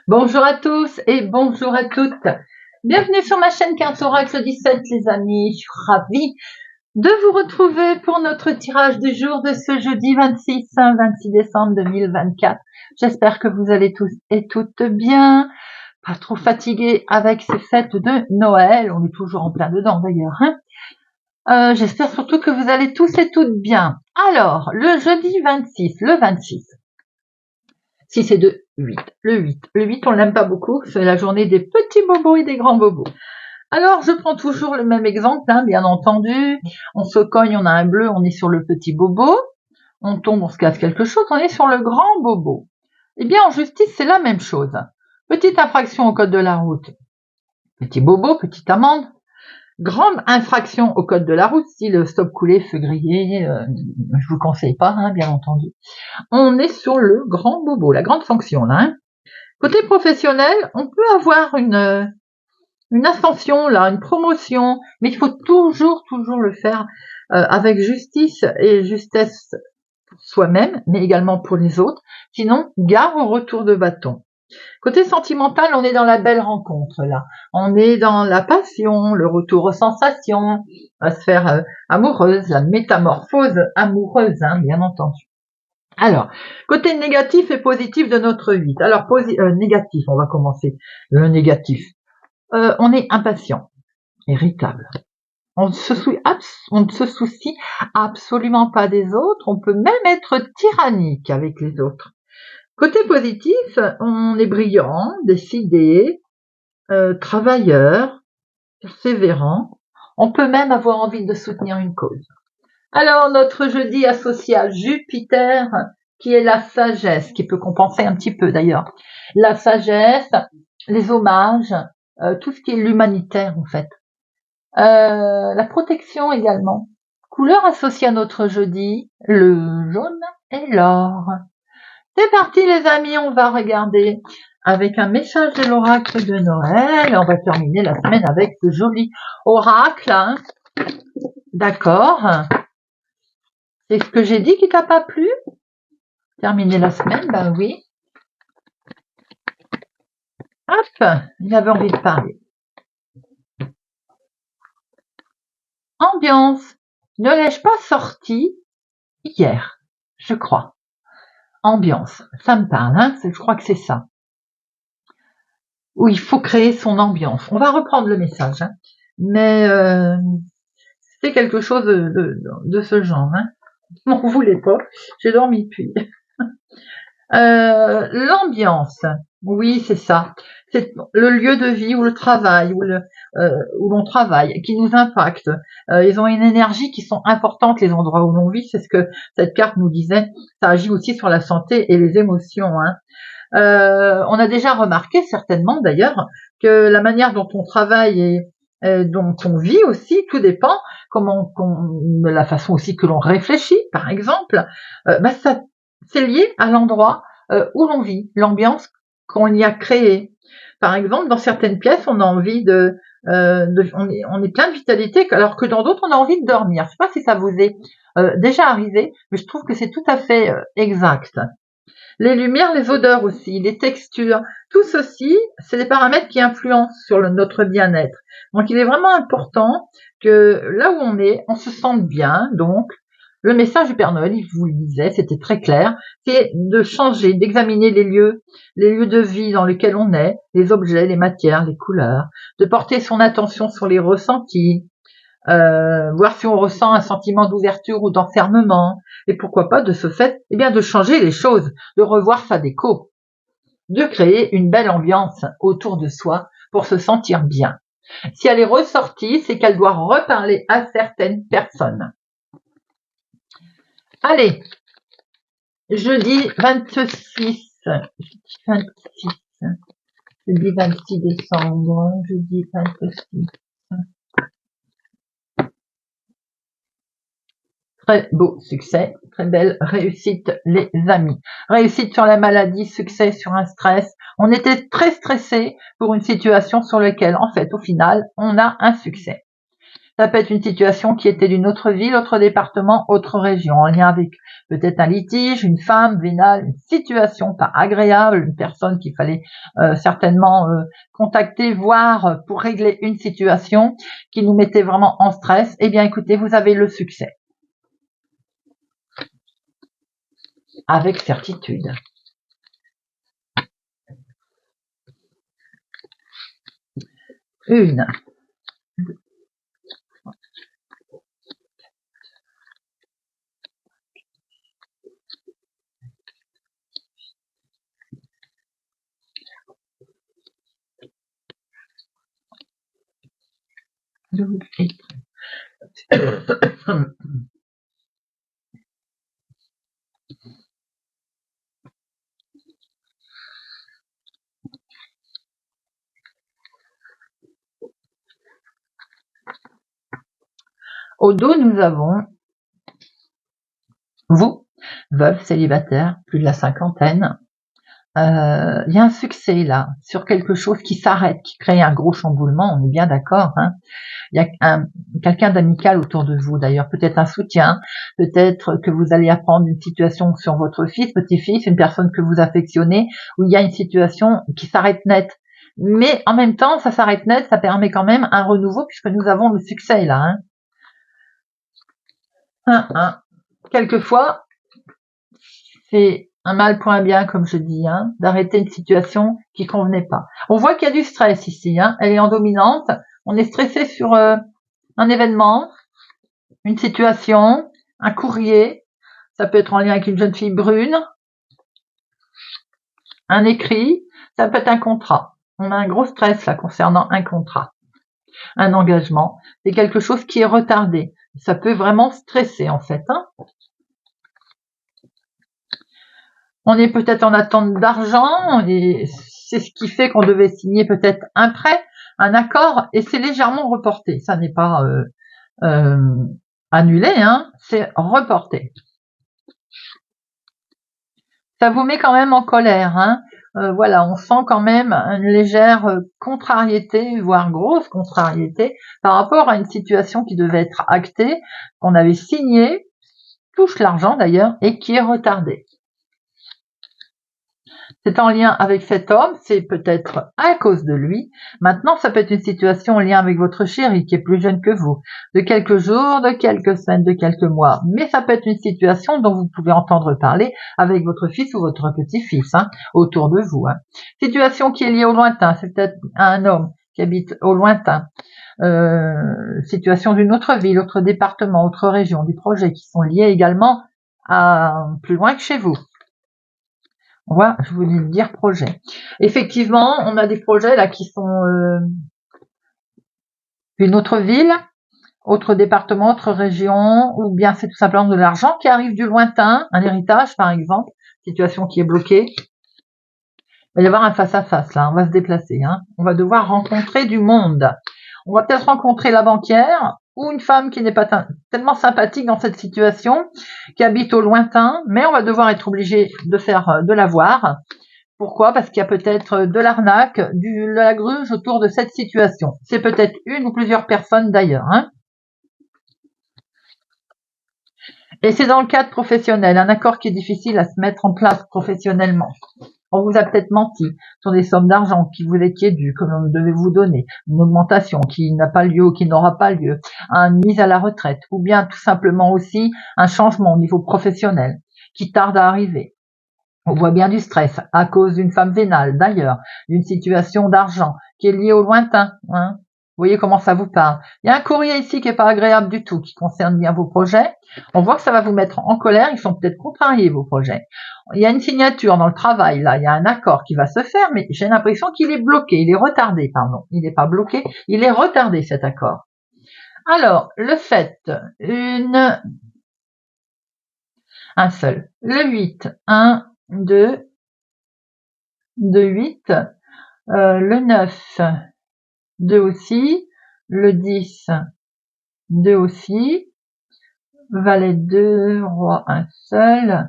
Bonjour à tous et bonjour à toutes. Bienvenue sur ma chaîne Carte Oracle 17 les amis. Je suis ravie de vous retrouver pour notre tirage du jour de ce jeudi 26 décembre 2024. J'espère que vous allez tous et toutes bien, pas trop fatigués avec ces fêtes de Noël. On est toujours en plein dedans d'ailleurs. J'espère surtout que vous allez tous et toutes bien. Alors, le jeudi 26, le 26. 6 et 2, 8. Le 8. Le 8, on l'aime pas beaucoup. C'est la journée des petits bobos et des grands bobos. Alors, je prends toujours le même exemple, bien entendu. On se cogne, on a un bleu, on est sur le petit bobo. On tombe, on se casse quelque chose, on est sur le grand bobo. Eh bien, en justice, c'est la même chose. Petite infraction au code de la route. Petit bobo, petite amende. Grande infraction au code de la route, si le stop coulé, feu grillé, je vous conseille pas, bien entendu. On est sur le grand bobo, la grande sanction, là. Côté professionnel, on peut avoir une ascension, là, une promotion, mais il faut toujours le faire avec justice et justesse pour soi-même, mais également pour les autres. Sinon, gare au retour de bâton. Côté sentimental, on est dans la belle rencontre, là. On est dans la passion, le retour aux sensations, la sphère amoureuse, la métamorphose amoureuse, bien entendu. Alors, côté négatif et positif de notre 8. Alors, négatif, on va commencer. Le négatif. On est impatient, irritable. On ne se soucie absolument pas des autres. On peut même être tyrannique avec les autres. Côté positif, on est brillant, décidé, travailleur, persévérant. On peut même avoir envie de soutenir une cause. Alors, notre jeudi associé à Jupiter, qui est la sagesse, qui peut compenser un petit peu d'ailleurs. La sagesse, les hommages, tout ce qui est l'humanitaire en fait. La protection également. Couleur associée à notre jeudi, le jaune et l'or. C'est parti les amis, on va regarder avec un message de l'oracle de Noël. On va terminer la semaine avec ce joli oracle. D'accord. C'est ce que j'ai dit qui t'a pas plu? Terminer la semaine, ben oui. Hop, il avait envie de parler. Ambiance. Ne l'ai-je pas sorti hier, je crois. Ambiance, ça me parle, je crois que c'est ça. Où il faut créer son ambiance. On va reprendre le message, mais c'est quelque chose de ce genre. Je m'en voulais pas, j'ai dormi depuis. L'ambiance, oui, c'est ça. C'est le lieu de vie ou le travail où l'on travaille, qui nous impacte. Ils ont une énergie qui sont importantes, les endroits où l'on vit. C'est ce que cette carte nous disait. Ça agit aussi sur la santé et les émotions. On a déjà remarqué certainement d'ailleurs que la manière dont on travaille et dont on vit aussi, tout dépend de la façon aussi que l'on réfléchit, par exemple. Ça, c'est lié à l'endroit où l'on vit, l'ambiance qu'on y a créée. Par exemple, dans certaines pièces, on a envie on est plein de vitalité, alors que dans d'autres, on a envie de dormir. Je sais pas si ça vous est déjà arrivé, mais je trouve que c'est tout à fait exact. Les lumières, les odeurs aussi, les textures, tout ceci, c'est des paramètres qui influencent sur notre bien-être. Donc, il est vraiment important que là où on est, on se sente bien. Donc, le message du Père Noël, il vous le disait, c'était très clair, c'est de changer, d'examiner les lieux de vie dans lesquels on est, les objets, les matières, les couleurs, de porter son attention sur les ressentis, voir si on ressent un sentiment d'ouverture ou d'enfermement, et pourquoi pas de ce fait, de changer les choses, de revoir sa déco, de créer une belle ambiance autour de soi pour se sentir bien. Si elle est ressortie, c'est qu'elle doit reparler à certaines personnes. Allez, jeudi 26 décembre, jeudi 26. Très beau succès, très belle réussite les amis. Réussite sur la maladie, succès sur un stress. On était très stressé pour une situation sur laquelle, en fait, au final, on a un succès. Ça peut être une situation qui était d'une autre ville, autre département, autre région, en lien avec peut-être un litige, une femme vénale, une situation pas agréable, une personne qu'il fallait certainement contacter, voir pour régler une situation qui nous mettait vraiment en stress. Eh bien écoutez, vous avez le succès. Avec certitude. Une. Au dos, nous avons vous, veuve, célibataire, plus de la cinquantaine. Il y a un succès là, sur quelque chose qui s'arrête, qui crée un gros chamboulement, on est bien d'accord, hein. Il y a quelqu'un d'amical autour de vous, d'ailleurs, peut-être un soutien, peut-être que vous allez apprendre une situation sur votre fils, petit-fils, une personne que vous affectionnez, où il y a une situation qui s'arrête net. Mais en même temps, ça s'arrête net, ça permet quand même un renouveau, puisque nous avons le succès là, hein. Quelquefois, c'est un mal pour un bien, comme je dis, d'arrêter une situation qui convenait pas. On voit qu'il y a du stress ici, elle est en dominante, on est stressé sur un événement, une situation, un courrier, ça peut être en lien avec une jeune fille brune, un écrit, ça peut être un contrat. On a un gros stress là concernant un contrat, un engagement, c'est quelque chose qui est retardé. Ça peut vraiment stresser en fait, On est peut-être en attente d'argent et c'est ce qui fait qu'on devait signer peut-être un prêt, un accord, et c'est légèrement reporté. Ça n'est pas annulé, c'est reporté. Ça vous met quand même en colère, voilà, on sent quand même une légère contrariété, voire grosse contrariété, par rapport à une situation qui devait être actée, qu'on avait signée, touche l'argent d'ailleurs, et qui est retardée. C'est en lien avec cet homme, c'est peut-être à cause de lui. Maintenant, ça peut être une situation en lien avec votre chéri qui est plus jeune que vous, de quelques jours, de quelques semaines, de quelques mois. Mais ça peut être une situation dont vous pouvez entendre parler avec votre fils ou votre petit-fils, autour de vous. Situation qui est liée au lointain, c'est peut-être un homme qui habite au lointain. Situation d'une autre ville, autre département, autre région, des projets qui sont liés également à plus loin que chez vous. Voilà, je voulais dire projet. Effectivement, on a des projets là qui sont une autre ville, autre département, autre région, ou bien c'est tout simplement de l'argent qui arrive du lointain, un héritage par exemple, situation qui est bloquée. Il va y avoir un face-à-face là, on va se déplacer, on va devoir rencontrer du monde. On va peut-être rencontrer la banquière ou une femme qui n'est pas tellement sympathique dans cette situation, qui habite au lointain, mais on va devoir être obligé de la voir. Pourquoi? Parce qu'il y a peut-être de l'arnaque, de la gruge autour de cette situation. C'est peut-être une ou plusieurs personnes d'ailleurs, Et c'est dans le cadre professionnel, un accord qui est difficile à se mettre en place professionnellement. On vous a peut-être menti sur des sommes d'argent qui vous étiez dues, que l'on devait vous donner, une augmentation qui n'a pas lieu ou qui n'aura pas lieu, une mise à la retraite, ou bien tout simplement aussi un changement au niveau professionnel qui tarde à arriver. On voit bien du stress à cause d'une femme vénale, d'ailleurs, d'une situation d'argent qui est liée au lointain. Vous voyez comment ça vous parle. Il y a un courrier ici qui est pas agréable du tout, qui concerne bien vos projets. On voit que ça va vous mettre en colère, ils sont peut-être contrariés, vos projets. Il y a une signature dans le travail, là, il y a un accord qui va se faire, mais j'ai l'impression qu'il est bloqué, il est retardé, pardon. Il n'est pas bloqué, il est retardé, cet accord. Alors, le 7, un seul. Le 8, 1, 2, 8, le 9, 2 aussi, le 10, 2 aussi, valet 2, roi 1 seul,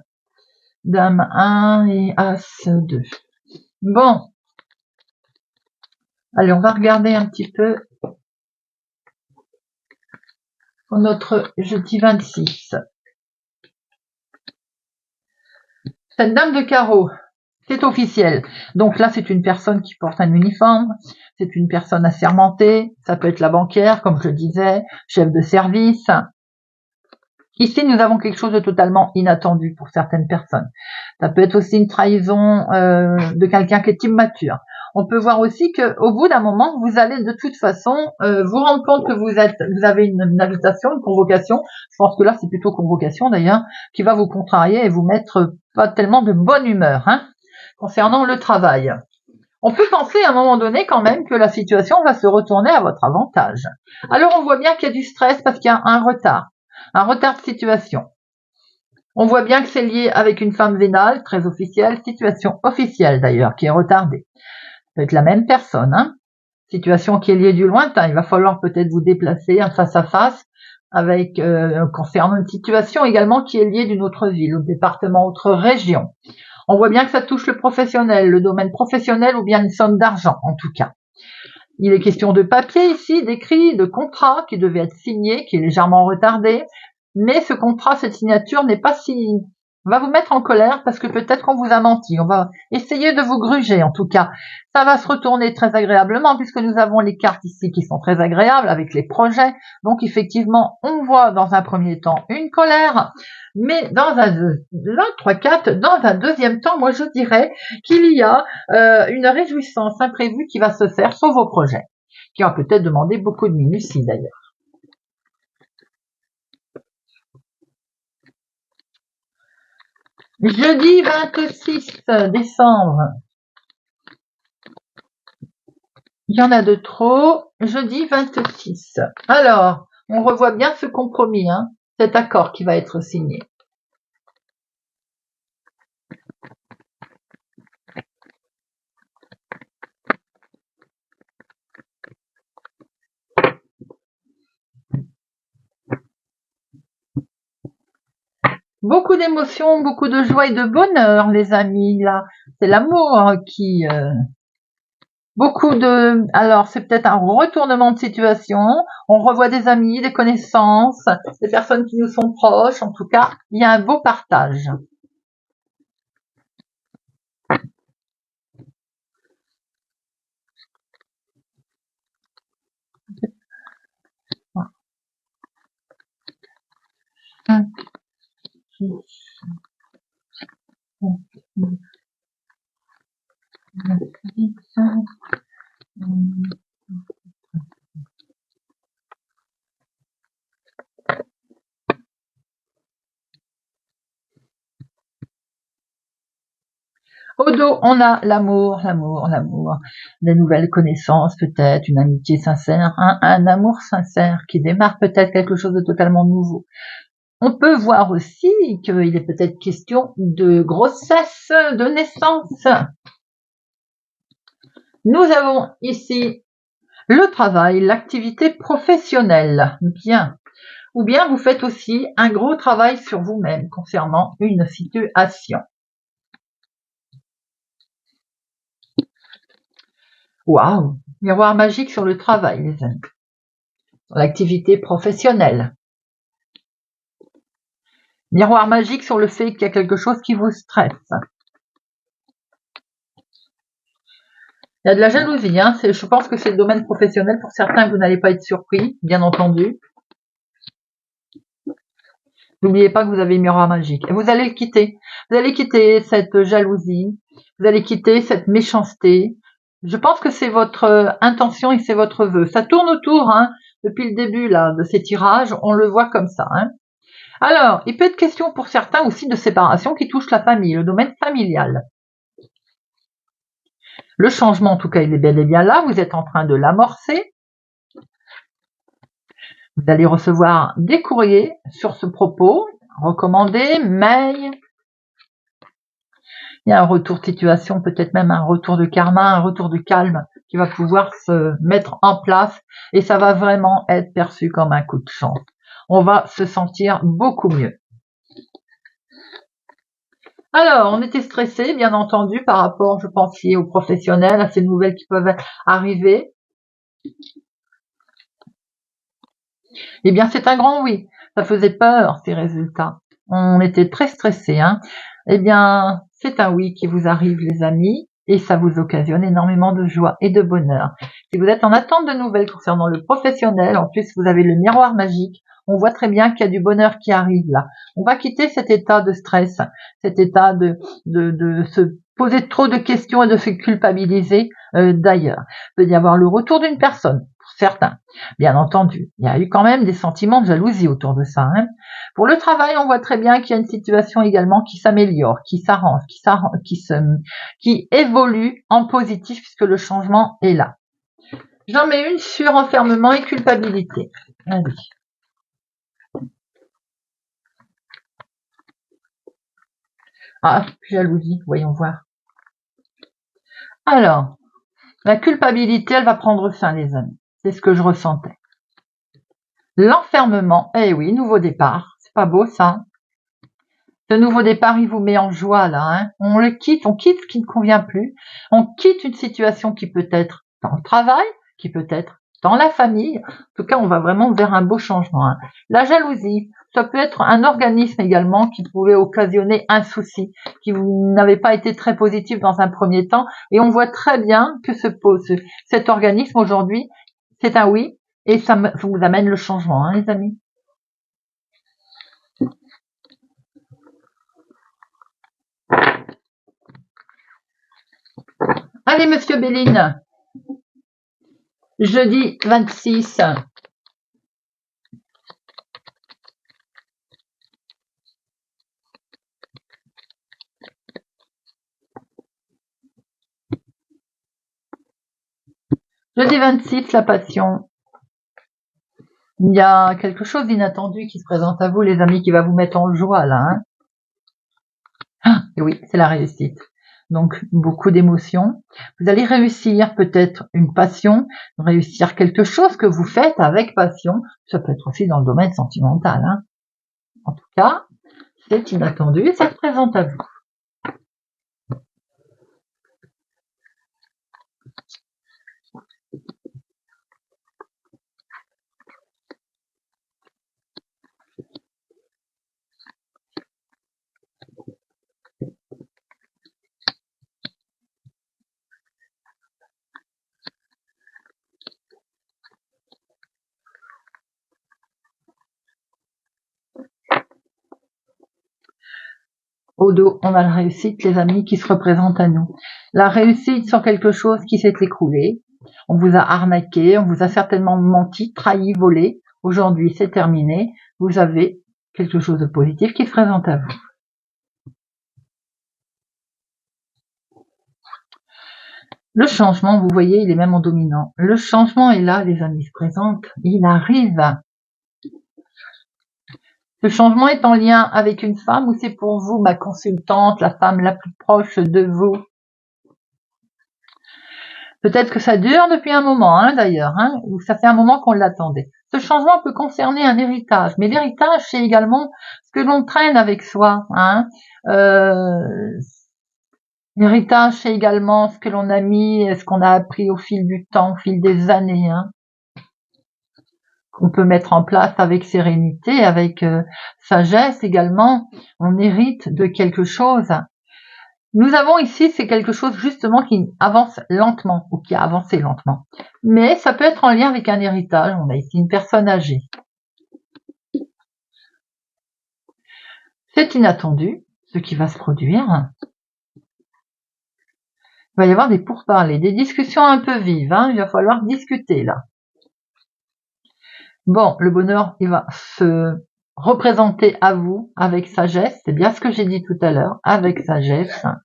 dame 1 et as 2. Bon, allez, on va regarder un petit peu pour notre jeudi 26. Cette dame de carreau, c'est officiel. Donc là, c'est une personne qui porte un uniforme, c'est une personne assermentée, ça peut être la banquière, comme je disais, chef de service. Ici, nous avons quelque chose de totalement inattendu pour certaines personnes. Ça peut être aussi une trahison de quelqu'un qui est immature. On peut voir aussi qu'au bout d'un moment, vous allez de toute façon vous rendre compte que vous avez une invitation, une convocation. Je pense que là, c'est plutôt convocation d'ailleurs, qui va vous contrarier et vous mettre pas tellement de bonne humeur concernant le travail. On peut penser à un moment donné quand même que la situation va se retourner à votre avantage. Alors on voit bien qu'il y a du stress parce qu'il y a un retard de situation. On voit bien que c'est lié avec une femme vénale, très officielle, situation officielle d'ailleurs, qui est retardée. Ça peut être la même personne, situation qui est liée du lointain. Il va falloir peut-être vous déplacer face à face avec concernant une situation également qui est liée d'une autre ville, au département, autre région. On voit bien que ça touche le professionnel, le domaine professionnel ou bien une somme d'argent en tout cas. Il est question de papier ici, d'écrit, de contrat qui devait être signé, qui est légèrement retardé. Mais ce contrat, cette signature n'est pas si... va vous mettre en colère parce que peut-être qu'on vous a menti. On va essayer de vous gruger en tout cas. Ça va se retourner très agréablement puisque nous avons les cartes ici qui sont très agréables avec les projets. Donc effectivement, on voit dans un premier temps une colère. Mais dans un deuxième temps, moi je dirais qu'il y a une réjouissance imprévue qui va se faire sur vos projets, qui va peut-être demander beaucoup de minutie d'ailleurs. Jeudi 26 décembre. Il y en a de trop. Jeudi 26. Alors, on revoit bien ce compromis, cet accord qui va être signé. Beaucoup d'émotions, beaucoup de joie et de bonheur, les amis, là. C'est l'amour qui... Alors c'est peut-être un retournement de situation, on revoit des amis, des connaissances, des personnes qui nous sont proches, en tout cas, il y a un beau partage. Au dos, on a l'amour, des nouvelles connaissances peut-être, une amitié sincère, un amour sincère qui démarre peut-être quelque chose de totalement nouveau. On peut voir aussi qu'il est peut-être question de grossesse, de naissance. Nous avons ici le travail, l'activité professionnelle. Bien. Ou bien vous faites aussi un gros travail sur vous-même concernant une situation. Waouh! Miroir magique sur le travail, les amis. Sur l'activité professionnelle. Miroir magique sur le fait qu'il y a quelque chose qui vous stresse. Il y a de la jalousie, je pense que c'est le domaine professionnel. Pour certains, vous n'allez pas être surpris, bien entendu. N'oubliez pas que vous avez le miroir magique. Et vous allez le quitter. Vous allez quitter cette jalousie. Vous allez quitter cette méchanceté. Je pense que c'est votre intention et c'est votre vœu. Ça tourne autour, depuis le début là de ces tirages. On le voit comme ça. Alors, il peut être question pour certains aussi de séparation qui touche la famille, le domaine familial. Le changement, en tout cas, il est bel et bien là. Vous êtes en train de l'amorcer. Vous allez recevoir des courriers sur ce propos, recommandés, mails. Il y a un retour de situation, peut-être même un retour de karma, un retour de calme qui va pouvoir se mettre en place et ça va vraiment être perçu comme un coup de chance. On va se sentir beaucoup mieux. Alors, on était stressé, bien entendu, par rapport, je pense, aux professionnels, à ces nouvelles qui peuvent arriver. Eh bien, c'est un grand oui. Ça faisait peur, ces résultats. On était très stressés, hein. Eh bien, c'est un oui qui vous arrive, les amis, et ça vous occasionne énormément de joie et de bonheur. Si vous êtes en attente de nouvelles concernant le professionnel, en plus vous avez le miroir magique, on voit très bien qu'il y a du bonheur qui arrive là. On va quitter cet état de stress, cet état de se poser trop de questions et de se culpabiliser d'ailleurs. Il peut y avoir le retour d'une personne, pour certains. Bien entendu, il y a eu quand même des sentiments de jalousie autour de ça, hein. Pour le travail, on voit très bien qu'il y a une situation également qui s'améliore, qui s'arrange, qui évolue en positif puisque le changement est là. J'en mets une sur enfermement et culpabilité. Allez. Ah, jalousie, voyons voir. Alors, la culpabilité, elle va prendre fin, les amis. C'est ce que je ressentais. L'enfermement, eh oui, nouveau départ. C'est pas beau, ça. Ce nouveau départ, il vous met en joie, là, hein. On quitte ce qui ne convient plus. On quitte une situation qui peut être dans le travail, qui peut être dans la famille. En tout cas, on va vraiment vers un beau changement, hein. La jalousie, ça peut être un organisme également qui pouvait occasionner un souci, qui n'avait pas été très positif dans un premier temps. Et on voit très bien que cet organisme aujourd'hui, c'est un oui, et ça vous amène le changement, hein, les amis. Allez, monsieur Béline. Jeudi 26. Jeudi 26, la passion. Il y a quelque chose d'inattendu qui se présente à vous, les amis, qui va vous mettre en joie, là, hein. Et oui, c'est la réussite. Donc, beaucoup d'émotions. Vous allez réussir peut-être une passion, réussir quelque chose que vous faites avec passion. Ça peut être aussi dans le domaine sentimental, hein. En tout cas, c'est inattendu et ça se présente à vous. Au dos, on a la réussite, les amis, qui se représente à nous. La réussite sur quelque chose qui s'est écroulé. On vous a arnaqué, on vous a certainement menti, trahi, volé. Aujourd'hui, c'est terminé. Vous avez quelque chose de positif qui se présente à vous. Le changement, vous voyez, il est même en dominant. Le changement est là, les amis, se présente. Il arrive. Ce changement est en lien avec une femme ou c'est pour vous, ma consultante, la femme la plus proche de vous? Peut-être que ça dure depuis un moment, hein, d'ailleurs, hein, ou ça fait un moment qu'on l'attendait. Ce changement peut concerner un héritage, mais l'héritage, c'est également ce que l'on traîne avec soi, hein. L'héritage, c'est également ce que l'on a mis, ce qu'on a appris au fil du temps, au fil des années, hein, qu'on peut mettre en place avec sérénité, avec sagesse également. On hérite de quelque chose. Nous avons ici, c'est quelque chose justement qui avance lentement ou qui a avancé lentement. Mais ça peut être en lien avec un héritage. On a ici une personne âgée. C'est inattendu, ce qui va se produire. Il va y avoir des pourparlers, des discussions un peu vives, hein. Il va falloir discuter là. Bon, le bonheur, il va se représenter à vous avec sagesse. C'est bien ce que j'ai dit tout à l'heure, avec sagesse. À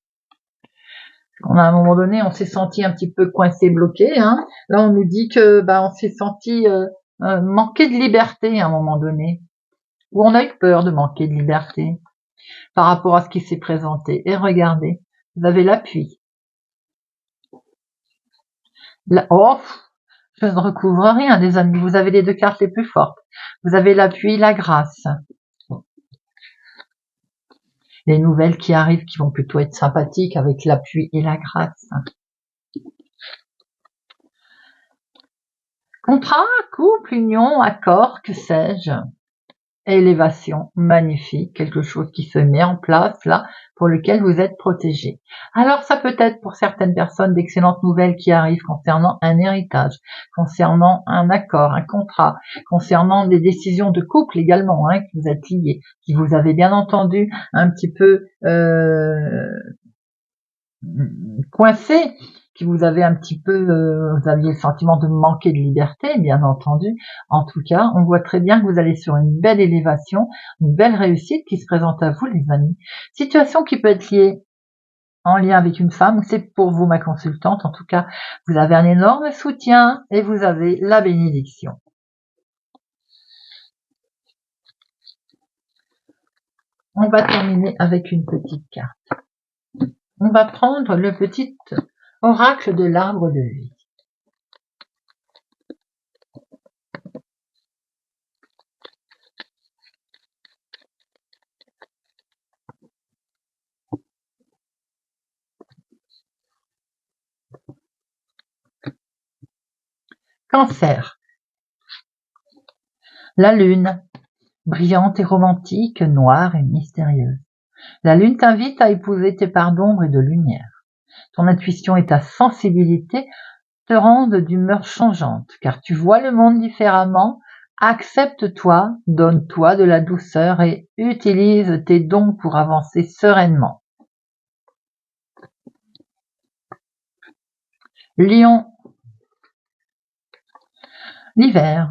un moment donné, on s'est senti un petit peu coincé, bloqué, hein. Là, on nous dit que on s'est senti manquer de liberté à un moment donné, ou on a eu peur de manquer de liberté par rapport à ce qui s'est présenté. Et regardez, vous avez l'appui. Oh, je ne recouvre rien, les amis. Vous avez les deux cartes les plus fortes. Vous avez l'appui, la grâce. Les nouvelles qui arrivent qui vont plutôt être sympathiques avec l'appui et la grâce. Contrat, couple, union, accord, que sais-je. Élévation, magnifique, quelque chose qui se met en place là, pour lequel vous êtes protégé. Alors ça peut être pour certaines personnes d'excellentes nouvelles qui arrivent concernant un héritage, concernant un accord, un contrat, concernant des décisions de couple également, que vous êtes liés, qui vous avez bien entendu un petit peu coincé, qui vous avez un petit peu, vous aviez le sentiment de manquer de liberté, bien entendu. En tout cas, on voit très bien que vous allez sur une belle élévation, une belle réussite qui se présente à vous, les amis. Situation qui peut être liée en lien avec une femme, c'est pour vous ma consultante. En tout cas, vous avez un énorme soutien et vous avez la bénédiction. On va terminer avec une petite carte. On va prendre le petit oracle de l'arbre de vie. Cancer. La lune, brillante et romantique, noire et mystérieuse. La lune t'invite à épouser tes parts d'ombre et de lumière. Ton intuition et ta sensibilité te rendent d'humeur changeante, car tu vois le monde différemment. Accepte-toi, donne-toi de la douceur et utilise tes dons pour avancer sereinement. Lion. L'hiver.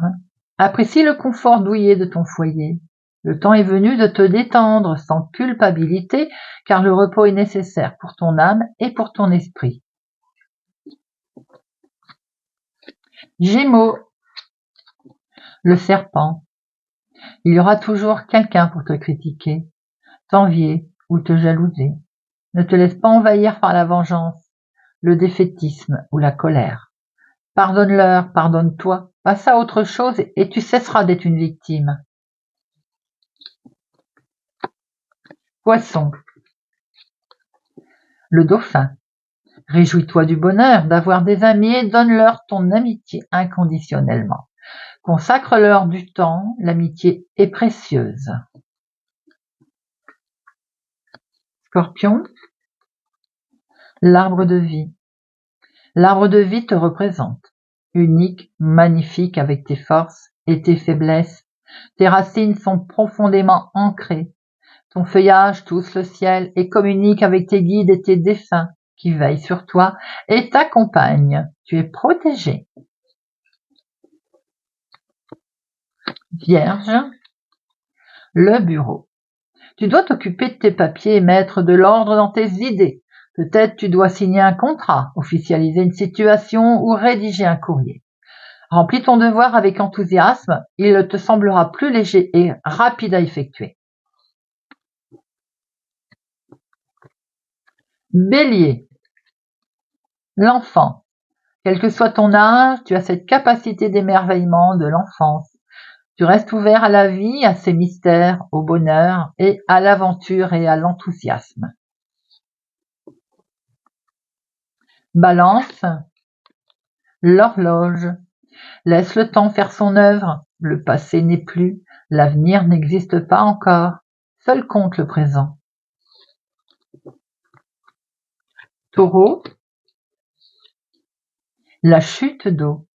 Apprécie le confort douillet de ton foyer. Le temps est venu de te détendre sans culpabilité, car le repos est nécessaire pour ton âme et pour ton esprit. Gémeaux. Le serpent. Il y aura toujours quelqu'un pour te critiquer, t'envier ou te jalouser. Ne te laisse pas envahir par la vengeance, le défaitisme ou la colère. Pardonne-leur, pardonne-toi, passe à autre chose et tu cesseras d'être une victime. Poisson. Le dauphin. Réjouis-toi du bonheur d'avoir des amis et donne-leur ton amitié inconditionnellement. Consacre-leur du temps, l'amitié est précieuse. Scorpion. L'arbre de vie. L'arbre de vie te représente. Unique, magnifique avec tes forces et tes faiblesses. Tes racines sont profondément ancrées. Ton feuillage touche le ciel et communique avec tes guides et tes défunts qui veillent sur toi et t'accompagnent. Tu es protégé. Vierge. Le bureau. Tu dois t'occuper de tes papiers et mettre de l'ordre dans tes idées. Peut-être tu dois signer un contrat, officialiser une situation ou rédiger un courrier. Remplis ton devoir avec enthousiasme, il te semblera plus léger et rapide à effectuer. Bélier. L'enfant. Quel que soit ton âge, tu as cette capacité d'émerveillement de l'enfance. Tu restes ouvert à la vie, à ses mystères, au bonheur et à l'aventure et à l'enthousiasme. Balance. L'horloge. Laisse le temps faire son œuvre. Le passé n'est plus, l'avenir n'existe pas encore. Seul compte le présent. Taureau. La chute d'eau.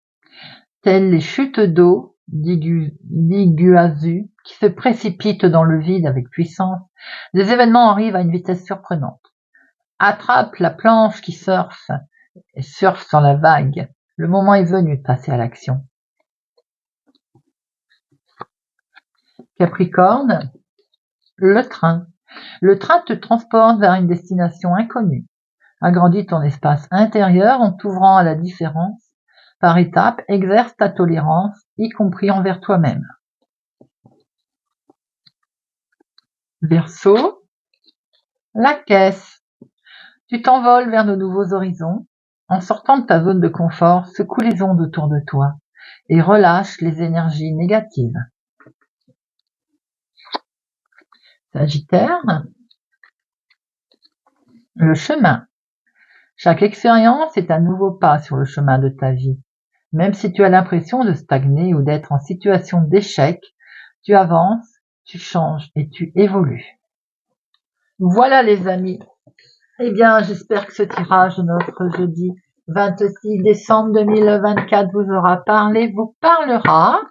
Telles les chutes d'eau d'Iguazu qui se précipitent dans le vide avec puissance, des événements arrivent à une vitesse surprenante. Attrape la planche qui surfe et surfe sur la vague. Le moment est venu de passer à l'action. Capricorne. Le train. Le train te transporte vers une destination inconnue. Agrandis ton espace intérieur en t'ouvrant à la différence. Par étapes, exerce ta tolérance, y compris envers toi-même. Verseau. La caisse. Tu t'envoles vers de nouveaux horizons. En sortant de ta zone de confort, secoue les ondes autour de toi et relâche les énergies négatives. Sagittaire. Le chemin. Chaque expérience est un nouveau pas sur le chemin de ta vie. Même si tu as l'impression de stagner ou d'être en situation d'échec, tu avances, tu changes et tu évolues. Voilà les amis. Eh bien, j'espère que ce tirage de notre jeudi 26 décembre 2024 vous aura parlé, vous parlera.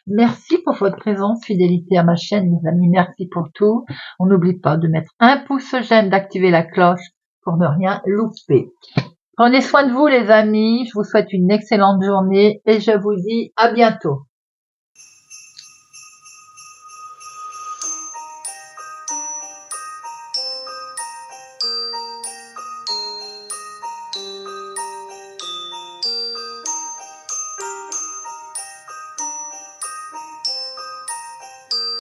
Merci pour votre présence, fidélité à ma chaîne, les amis. Merci pour tout. On n'oublie pas de mettre un pouce j'aime, d'activer la cloche pour ne rien louper. Prenez soin de vous, les amis. Je vous souhaite une excellente journée et je vous dis à bientôt.